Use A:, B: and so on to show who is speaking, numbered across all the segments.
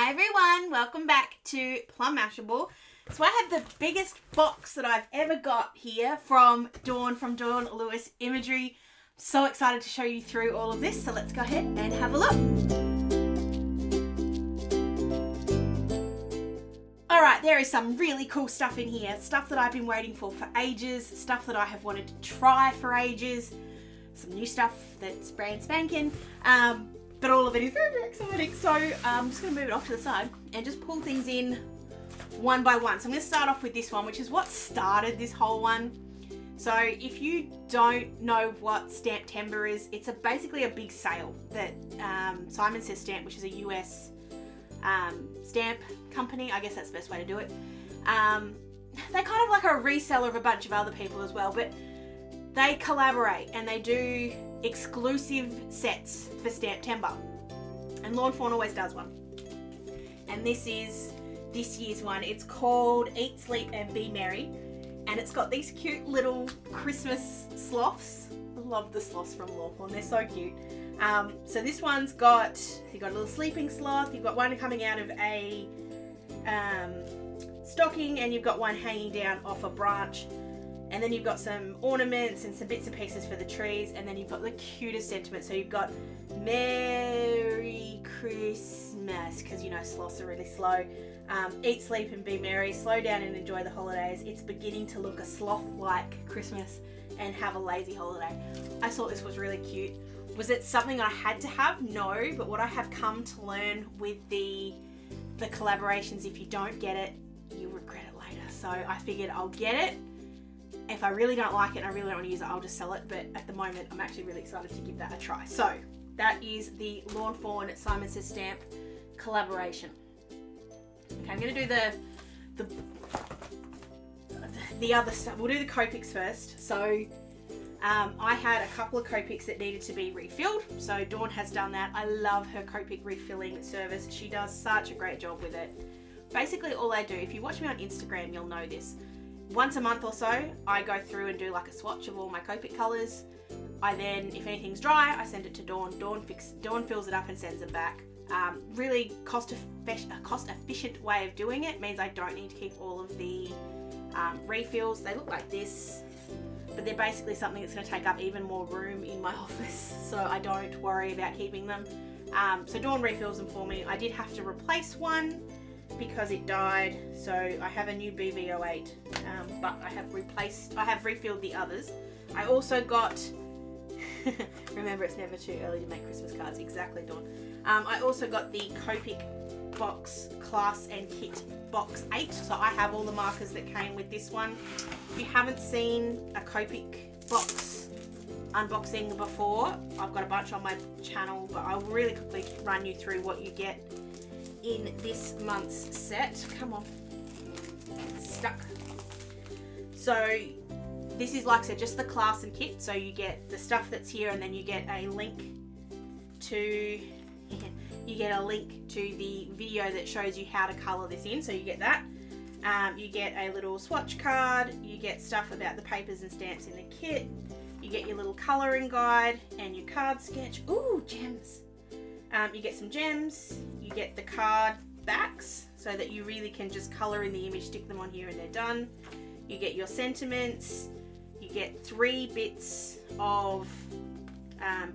A: Hi everyone, welcome back to Plum Mashable. So I have the biggest box that I've ever got here from Dawn Lewis Imagery. So excited to show you through all of this, so let's go ahead and have a look. Alright, there is some really cool stuff in here. Stuff that I've been waiting for ages, stuff that I have wanted to try for ages, some new stuff that's brand spanking. But all of it is very, very exciting. So I'm just going to move it off to the side and just pull things in one by one. So I'm going to start off with this one, which is what started this whole one. So if you don't know what Stamptember is, it's basically a big sale that Simon Says Stamp, which is a US stamp company, I guess that's the best way to do it. They're kind of like a reseller of a bunch of other people as well, but they collaborate and they do exclusive sets for Stamptember, and Fawn always does one, and this is this year's one. It's called Eat, Sleep and Be Merry, and it's got these cute little Christmas sloths. I love the sloths from Fawn, they're so cute. So this one's got, you've got a little sleeping sloth, you've got one coming out of a stocking, and you've got one hanging down off a branch. And then you've got some ornaments and some bits and pieces for the trees. And then you've got the cutest sentiment. So you've got Merry Christmas, because you know sloths are really slow. Eat, sleep and be merry. Slow down and enjoy the holidays. It's beginning to look a sloth-like Christmas and have a lazy holiday. I thought this was really cute. Was it something I had to have? No. But what I have come to learn with the collaborations, if you don't get it, you'll regret it later. So I figured I'll get it. If I really don't like it and I really don't want to use it, I'll just sell it. But at the moment, I'm actually really excited to give that a try. So that is the Fawn Simon Says Stamp collaboration. Okay, I'm going to do the other stuff. We'll do the Copics first. So I had a couple of Copics that needed to be refilled. So Dawn has done that. I love her Copic refilling service. She does such a great job with it. Basically all I do, if you watch me on Instagram, you'll know this. Once a month or so, I go through and do like a swatch of all my Copic colours. I then, if anything's dry, I send it to Dawn. Dawn fills it up and sends it back. Really cost-efficient way of doing it. Means I don't need to keep all of the refills. They look like this, but they're basically something that's going to take up even more room in my office, so I don't worry about keeping them. So Dawn refills them for me. I did have to replace one because it died, so I have a new BV08, but I have refilled the others. I also got remember, it's never too early to make Christmas cards. Exactly, Dawn. I also got the Copic box class and kit box 8, so I have all the markers that came with this one. If you haven't seen a Copic box unboxing before, I've got a bunch on my channel, but I'll really quickly run you through what you get in this month's set. Come on, it's stuck. So this is, like I said, just the class and kit. So you get the stuff that's here, and then you get a link to the video that shows you how to colour this in. So you get that. You get a little swatch card. You get stuff about the papers and stamps in the kit. You get your little colouring guide and your card sketch. Ooh, gems. You get some gems, you get the card backs so that you really can just colour in the image, stick them on here and they're done. You get your sentiments, you get 3 bits of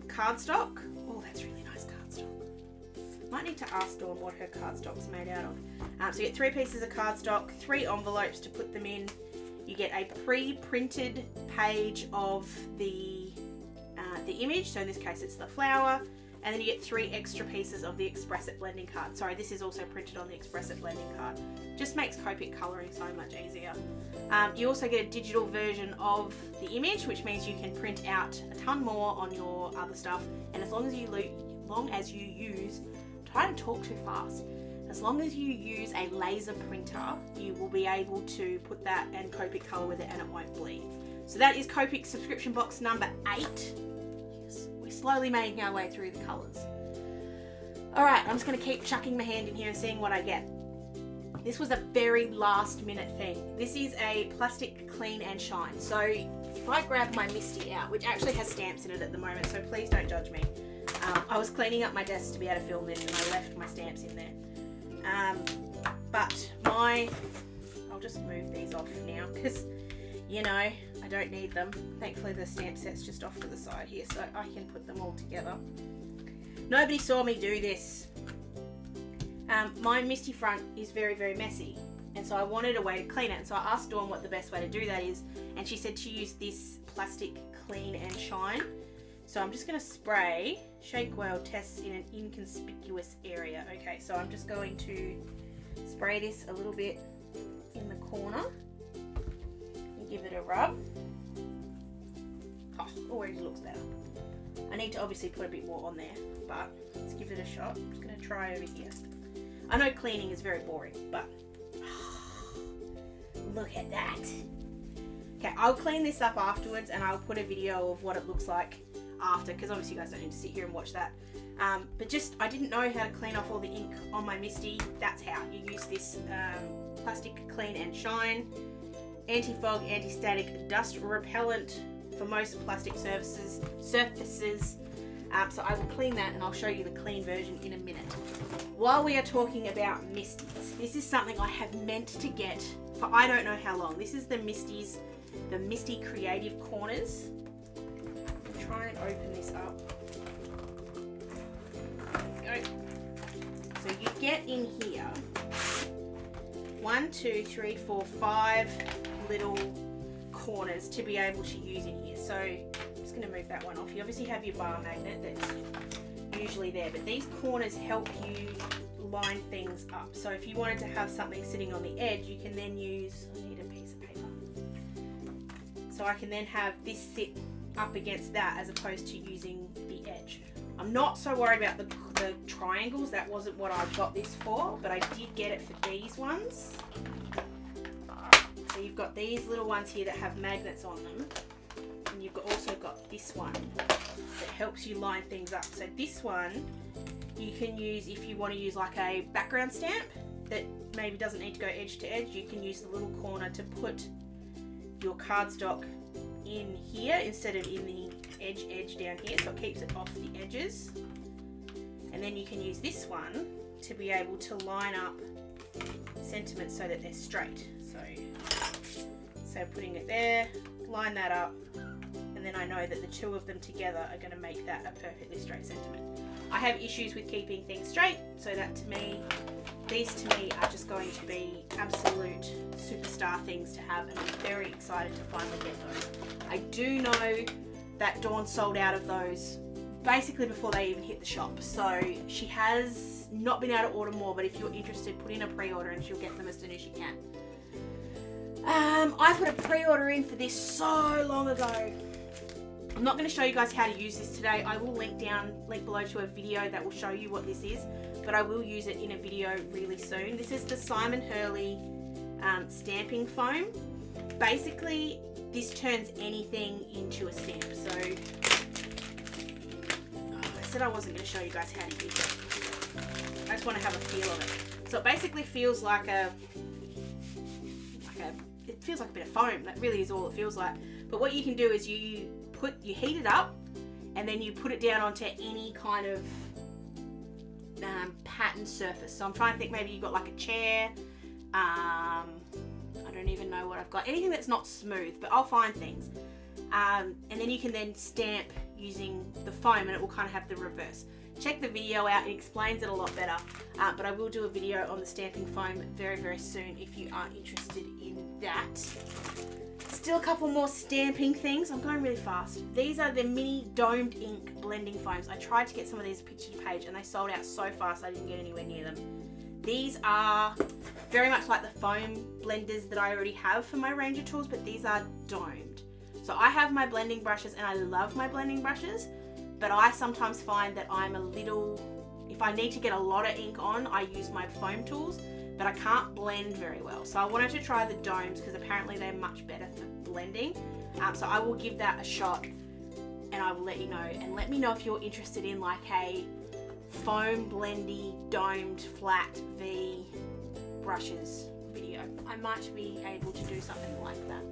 A: cardstock. Oh, that's really nice cardstock. Might need to ask Dawn what her cardstock's made out of. So you get 3 pieces of cardstock, 3 envelopes to put them in. You get a pre-printed page of the image, so in this case it's the flower. And then you get 3 extra pieces of the Express It blending card. Sorry, this is also printed on the Express It blending card. Just makes Copic colouring so much easier. You also get a digital version of the image, which means you can print out a ton more on your other stuff. And as long as you use, try to talk too fast. As long as you use a laser printer, you will be able to put that and Copic colour with it, and it won't bleed. So that is Copic subscription box number 8. Slowly making our way through the colours. Alright, I'm just going to keep chucking my hand in here and seeing what I get. This was a very last minute thing. This is a plastic clean and shine. So if I grab my Misti out, which actually has stamps in it at the moment, so please don't judge me. I was cleaning up my desk to be able to film this and I left my stamps in there. But I'll just move these off now because, you know, I don't need them. Thankfully the stamp set's just off to the side here so I can put them all together. Nobody saw me do this. My Misti front is very, very messy, and so I wanted a way to clean it, and so I asked Dawn what the best way to do that is, and she said to use this plastic clean and shine. So I'm just going to spray, shake well, tests in an inconspicuous area. Okay, so I'm just going to spray this a little bit in the corner and give it a rub. Oh, already looks better. I need to obviously put a bit more on there, but let's give it a shot. I'm just going to try over here. I know cleaning is very boring, but look at that. Okay, I'll clean this up afterwards and I'll put a video of what it looks like after, because obviously you guys don't need to sit here and watch that. But just, I didn't know how to clean off all the ink on my Misti. That's how. You use this plastic clean and shine, anti-fog, anti-static, dust repellent for most plastic surfaces. So I will clean that and I'll show you the clean version in a minute. While we are talking about Mistis, this is something I have meant to get for I don't know how long. This is the Misti Creative Corners. I'll try and open this up. There we go. So you get in here 1, 2, 3, 4, 5 little corners to be able to use in here. So I'm just going to move that one off. You obviously have your bar magnet that's usually there, but these corners help you line things up. So if you wanted to have something sitting on the edge, you can then use, I need a piece of paper. So I can then have this sit up against that as opposed to using the edge. I'm not so worried about the triangles. That wasn't what I got this for, but I did get it for these ones. So you've got these little ones here that have magnets on them, and you've also got this one that helps you line things up. So this one you can use if you want to use like a background stamp that maybe doesn't need to go edge to edge. You can use the little corner to put your cardstock in here instead of in the edge down here, so it keeps it off the edges. And then you can use this one to be able to line up sentiments so that they're straight. So putting it there, line that up, and then I know that the two of them together are going to make that a perfectly straight sentiment. I have issues with keeping things straight, so that to me, these to me are just going to be absolute superstar things to have, and I'm very excited to finally get those. I do know that Dawn sold out of those basically before they even hit the shop, so she has not been able to order more, but if you're interested, put in a pre-order and she'll get them as soon as she can. I put a pre-order in for this so long ago. I'm not going to show you guys how to use this today. I will link below to a video that will show you what this is, but I will use it in a video really soon. This is the Simon Hurley stamping foam. Basically, this turns anything into a stamp. So I said I wasn't going to show you guys how to use it. I just want to have a feel of it. So it basically feels like it feels like a bit of foam. That really is all it feels like. But what you can do is you heat it up, and then you put it down onto any kind of pattern surface. So I'm trying to think, maybe you've got like a chair. I don't even know what I've got. Anything that's not smooth, but I'll find things. And then you can then stamp using the foam, and it will kind of have the reverse. Check the video out, it explains it a lot better. But I will do a video on the stamping foam very, very soon if you are interested in that. Still a couple more stamping things. I'm going really fast. These are the mini domed ink blending foams. I tried to get some of these picture page and they sold out so fast I didn't get anywhere near them. These are very much like the foam blenders that I already have for my Ranger tools, but these are domed. So I have my blending brushes and I love my blending brushes, but I sometimes find that I'm a little, if I need to get a lot of ink on, I use my foam tools, but I can't blend very well. So I wanted to try the domes because apparently they're much better for blending. So I will give that a shot and I will let you know. And let me know if you're interested in like a foam blendy domed flat V brushes video. I might be able to do something like that.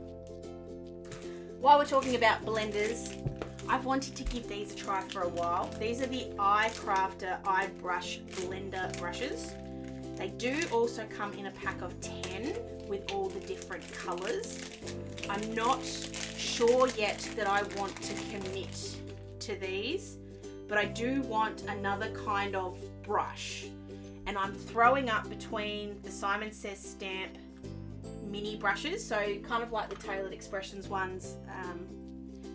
A: While we're talking about blenders, I've wanted to give these a try for a while. These are the iCrafter iBrush Blender brushes. They do also come in a pack of 10 with all the different colours. I'm not sure yet that I want to commit to these, but I do want another kind of brush. And I'm throwing up between the Simon Says Stamp mini brushes, so kind of like the Tailored Expressions ones.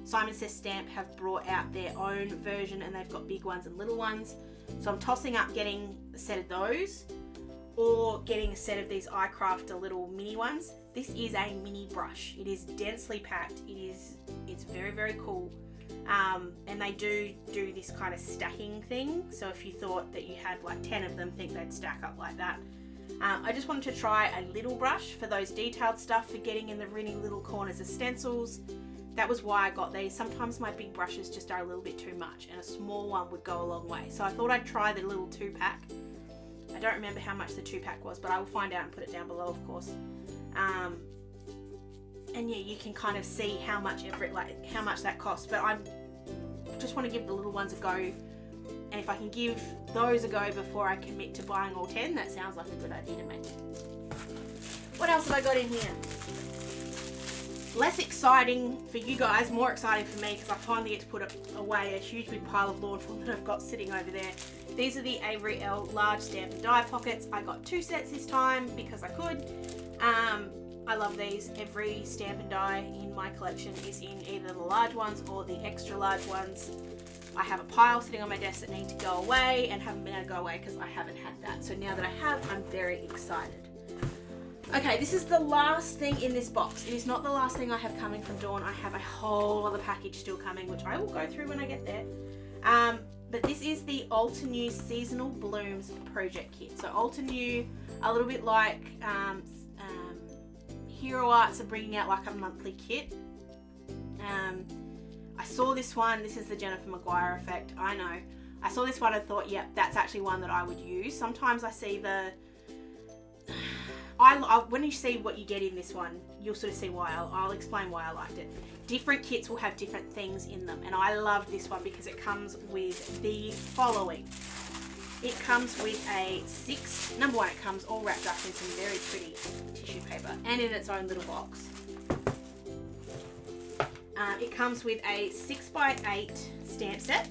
A: Simon Says Stamp have brought out their own version, and they've got big ones and little ones. So I'm tossing up getting a set of those, or getting a set of these iCrafter little mini ones. This is a mini brush. It is densely packed. It's very, very cool. And they do this kind of stacking thing. So if you thought that you had like 10 of them, think they'd stack up like that. I just wanted to try a little brush for those detailed stuff, for getting in the really little corners of stencils. That was why I got these. Sometimes my big brushes just are a little bit too much, and a small one would go a long way. So I thought I'd try the little 2-pack. I don't remember how much the 2-pack was, but I will find out and put it down below, of course. And yeah, you can kind of see how much how much that costs. But I just want to give the little ones a go, and if I can give those a go before I commit to buying all 10, that sounds like a good idea to me. What else have I got in here? Less exciting for you guys, more exciting for me, because I finally get to put away a huge big pile of lawn form that I've got sitting over there. These are the Avery L large stamp and die pockets. I got 2 sets this time because I could. I love these. Every stamp and die in my collection is in either the large ones or the extra large ones. I have a pile sitting on my desk that need to go away and haven't been able to go away because I haven't had that. So now that I have, I'm very excited. Okay, this is the last thing in this box. It is not the last thing I have coming from Dawn. I have a whole other package still coming, which I will go through when I get there. But this is the Alter New Seasonal Blooms Project Kit. So Alter New, a little bit like Hero Arts, are bringing out like a monthly kit. I saw this one. This is the Jennifer Maguire effect. I know. I saw this one and thought, yep, that's actually one that I would use. Sometimes I see the... when you see what you get in this one, you'll sort of see why. I'll explain why I liked it. Different kits will have different things in them, and I love this one because it comes with the following. It comes with a number one, it comes all wrapped up in some very pretty tissue paper and in its own little box. It comes with a 6x8 stamp set,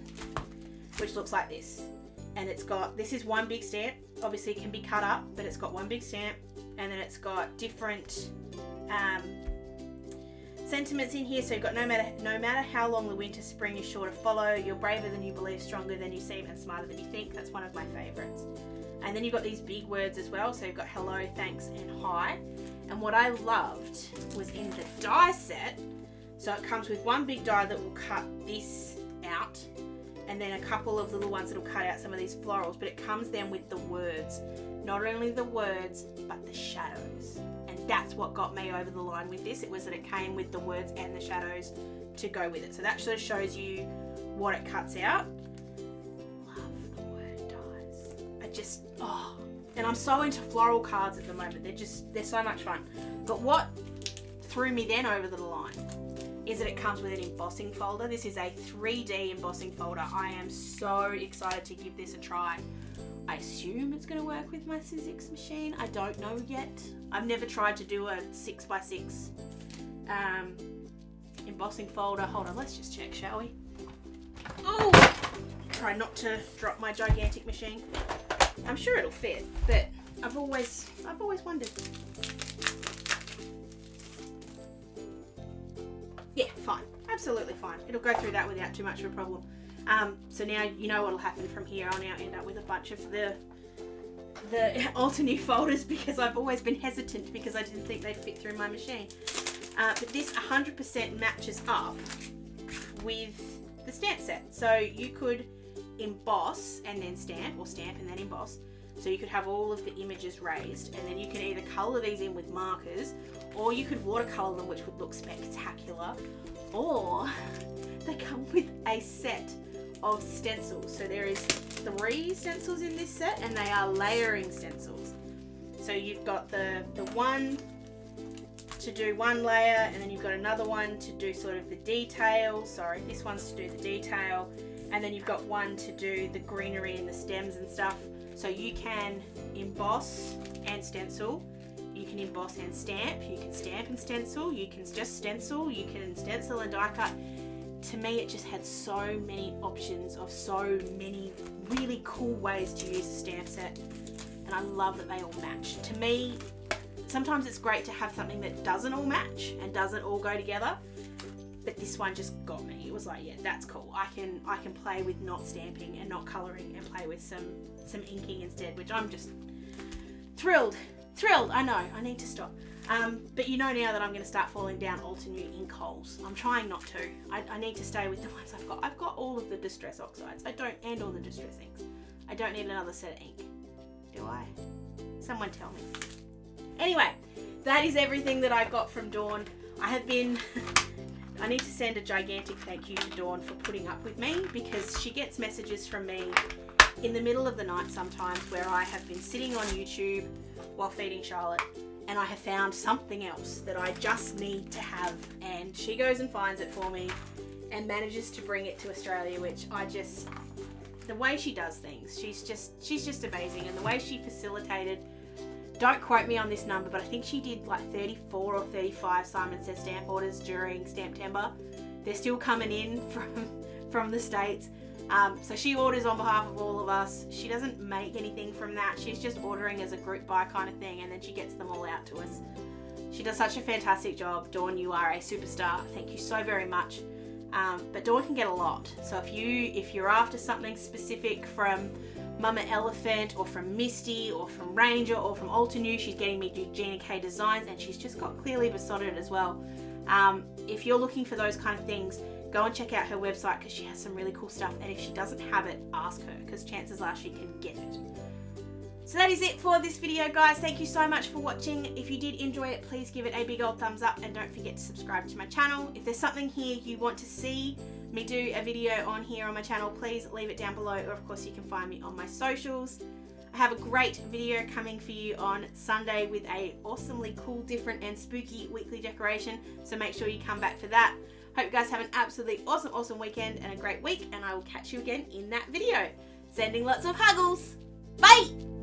A: which looks like this. And it's got, this is one big stamp. Obviously it can be cut up, but it's got one big stamp. And then it's got different sentiments in here. So you've got no matter how long the winter, spring is sure to follow, you're braver than you believe, stronger than you seem, and smarter than you think. That's one of my favourites. And then you've got these big words as well. So you've got hello, thanks, and hi. And what I loved was in the die set, so it comes with one big die that will cut this out, and then a couple of little ones that will cut out some of these florals, but it comes then with the words. Not only the words, but the shadows. And that's what got me over the line with this. It was that it came with the words and the shadows to go with it. So that sort of shows you what it cuts out. Love the word dies. And I'm so into floral cards at the moment. They're so much fun. But what threw me then over the line is that it comes with an embossing folder. This is a 3D embossing folder. I am so excited to give this a try. I assume it's going to work with my Sizzix machine. I don't know yet. I've never tried to do a 6x6 embossing folder. Hold on, let's just check, shall we? Oh! Try not to drop my gigantic machine. I'm sure it'll fit, but I've always wondered. Yeah, fine. Absolutely fine. It'll go through that without too much of a problem. So now you know what'll happen from here. I'll now end up with a bunch of the Alter New folders because I've always been hesitant because I didn't think they'd fit through my machine. But this 100% matches up with the stamp set. So you could emboss and then stamp, or stamp and then emboss. So you could have all of the images raised, and then you can either colour these in with markers, or you could watercolour them, which would look spectacular, or they come with a set of stencils. So there is 3 stencils in this set, and they are layering stencils. So you've got the one to do one layer, and then you've got another one to do sort of the detail. Sorry, this one's to do the detail, and then you've got one to do the greenery and the stems and stuff. So you can emboss and stencil, you can emboss and stamp, you can stamp and stencil, you can just stencil, you can stencil and die cut. To me, it just had so many options of so many really cool ways to use a stamp set, and I love that they all match. To me, sometimes it's great to have something that doesn't all match and doesn't all go together, but this one just got me. It was like, yeah, that's cool. I can play with not stamping and not colouring and play with some inking instead, which I'm just thrilled. I know, I need to stop. But you know now that I'm going to start falling down Altenew ink holes. I'm trying not to. I need to stay with the ones I've got. I've got all of the Distress Oxides. And all the Distress inks. I don't need another set of ink. Do I? Someone tell me. Anyway, that is everything that I got from Dawn. I need to send a gigantic thank you to Dawn for putting up with me, because she gets messages from me in the middle of the night sometimes where I have been sitting on YouTube while feeding Charlotte, and I have found something else that I just need to have, and she goes and finds it for me and manages to bring it to Australia, which the way she does things, she's just amazing. And the way she facilitated, don't quote me on this number, but I think she did like 34 or 35 Simon Says stamp orders during Stamptember. They're still coming in from the States. So she orders on behalf of all of us. She doesn't make anything from that. She's just ordering as a group buy kind of thing, and then she gets them all out to us. She does such a fantastic job. Dawn, you are a superstar. Thank you so very much. But Dawn can get a lot. So if you're after something specific from Mama Elephant or from Misti or from Ranger or from Altenew, she's getting me to do Gina K designs, and she's just got Clearly Besotted as well. If you're looking for those kind of things, go and check out her website, because she has some really cool stuff, and if she doesn't have it, ask her, because chances are she can get it. So that is it for this video, guys. Thank you so much for watching. If you did enjoy it, please give it a big old thumbs up, and don't forget to subscribe to my channel. If there's something here you want to see me do a video on here on my channel, please leave it down below, or of course you can find me on my socials. I have a great video coming for you on Sunday with a awesomely cool, different and spooky weekly decoration, so make sure you come back for that. Hope you guys have an absolutely awesome weekend and a great week, and I will catch you again in that video. Sending lots of huggles. Bye!